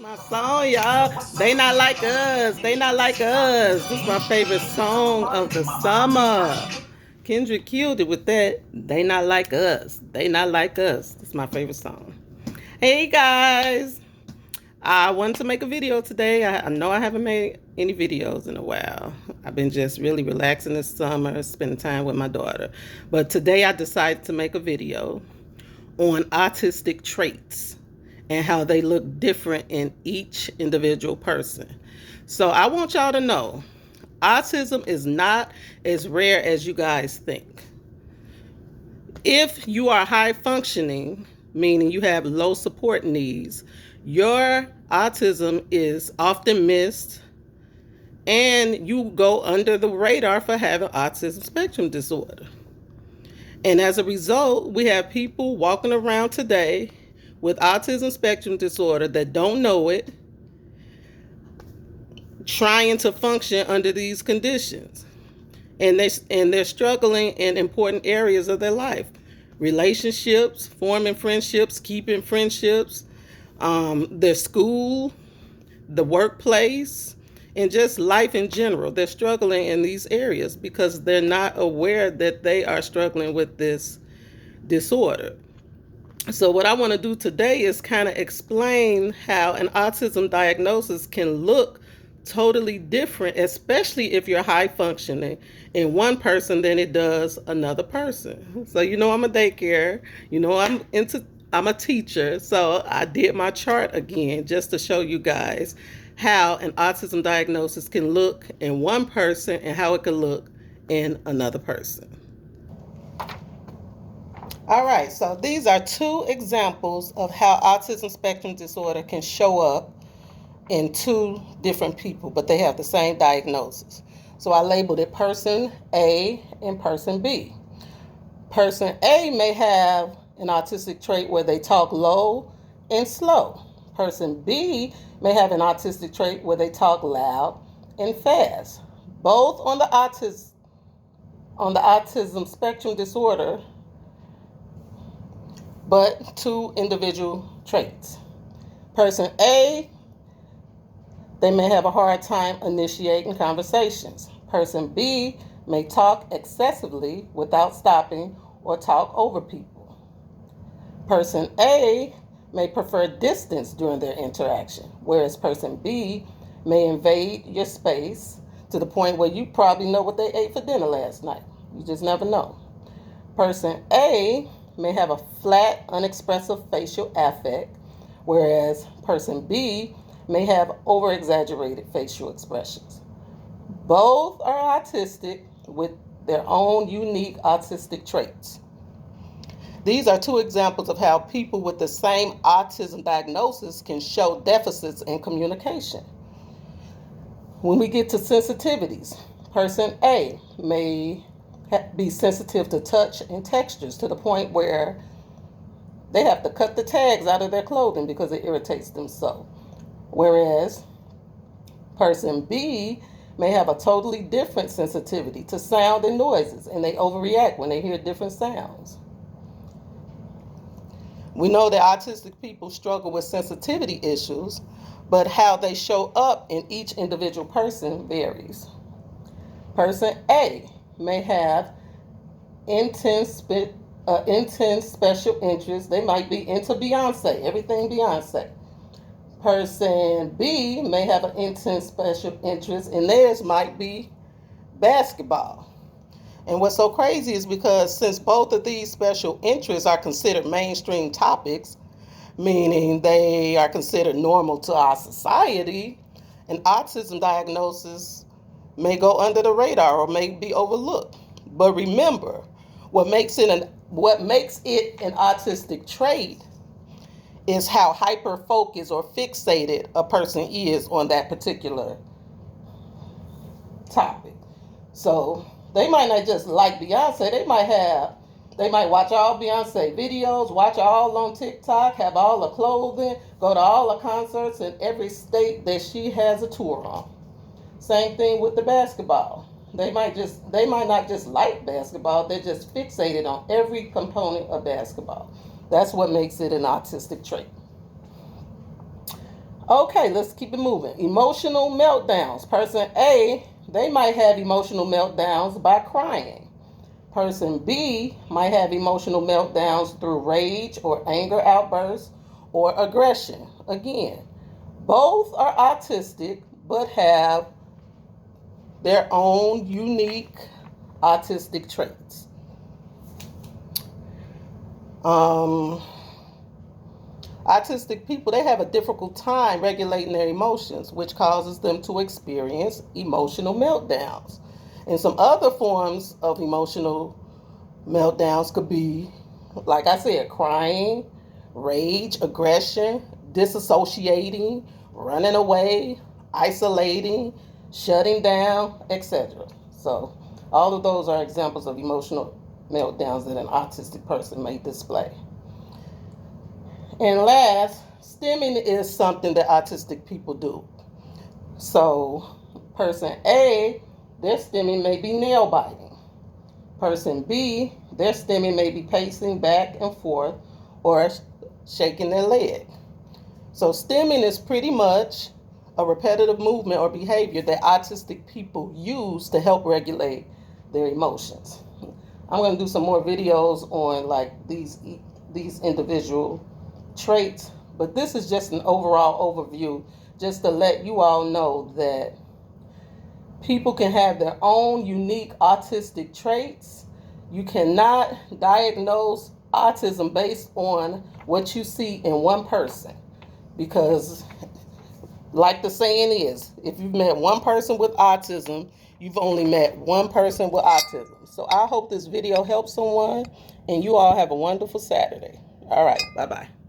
My song, y'all. They not like us. They not like us. This is my favorite song of the summer. Kendrick killed it with that. They not like us. They not like us. This is my favorite song. Hey guys. I wanted to make a video today. I know I haven't made any videos in a while. I've been just really relaxing this summer, spending time with my daughter. But today I decided to make a video on autistic traits and how they look different in each individual person. So I want y'all to know, autism is not as rare as you guys think. If you are high functioning, meaning you have low support needs, your autism is often missed and you go under the radar for having autism spectrum disorder. And as a result, we have people walking around today with autism spectrum disorder that don't know it, trying to function under these conditions. And they're struggling in important areas of their life. Relationships, forming friendships, keeping friendships, their school, the workplace, and just life in general. They're struggling in these areas because they're not aware that they are struggling with this disorder. So what I want to do today is kind of explain how an autism diagnosis can look totally different, especially if you're high functioning in one person than it does another person. So I'm a daycare, I'm a teacher, so I did my chart again just to show you guys how an autism diagnosis can look in one person and how it can look in another person. All right, so these are two examples of how autism spectrum disorder can show up in two different people, but they have the same diagnosis. So I labeled it person A and person B. Person A may have an autistic trait where they talk low and slow. Person B may have an autistic trait where they talk loud and fast. Both on the autism spectrum disorder, but two individual traits. Person A, they may have a hard time initiating conversations. Person B may talk excessively without stopping or talk over people. Person A may prefer distance during their interaction, whereas person B may invade your space to the point where you probably know what they ate for dinner last night. You just never know. Person A may have a flat, unexpressive facial affect, whereas person B may have over-exaggerated facial expressions. Both are autistic with their own unique autistic traits. These are two examples of how people with the same autism diagnosis can show deficits in communication. When we get to sensitivities, person A may be sensitive to touch and textures to the point where they have to cut the tags out of their clothing because it irritates them so. Whereas person B may have a totally different sensitivity to sound and noises, and they overreact when they hear different sounds. We know that autistic people struggle with sensitivity issues, but how they show up in each individual person varies. Person A may have intense special interests. They might be into Beyonce, everything Beyonce. Person B may have an intense special interest, and theirs might be basketball. And what's so crazy is because since both of these special interests are considered mainstream topics, meaning they are considered normal to our society, an autism diagnosis may go under the radar or may be overlooked. But remember, what makes it an autistic trait is how hyper-focused or fixated a person is on that particular topic. So they might not just like Beyonce, they might watch all Beyonce videos, watch all on TikTok, have all the clothing, go to all the concerts in every state that she has a tour on. Same thing with the basketball. They might not just like basketball, they're just fixated on every component of basketball. That's what makes it an autistic trait. Okay, let's keep it moving. Emotional meltdowns. Person A, they might have emotional meltdowns by crying. Person B might have emotional meltdowns through rage or anger outbursts or aggression. Again, both are autistic but have their own unique autistic traits. Um, Autistic people, they have a difficult time regulating their emotions, which causes them to experience emotional meltdowns. And some other forms of emotional meltdowns could be, like I said, crying, rage, aggression, disassociating, running away, isolating, shutting down, etc. So, all of those are examples of emotional meltdowns that an autistic person may display. And last, stimming is something that autistic people do. So, person A, their stimming may be nail biting. Person B, their stimming may be pacing back and forth or shaking their leg. So, stimming is pretty much a repetitive movement or behavior that autistic people use to help regulate their emotions. I'm going to do some more videos on like these individual traits, but this is just an overall overview just to let you all know that people can have their own unique autistic traits. You cannot diagnose autism based on what you see in one person because, like the saying is, if you've met one person with autism, you've only met one person with autism. So I hope this video helps someone, and you all have a wonderful Saturday. All right, bye-bye.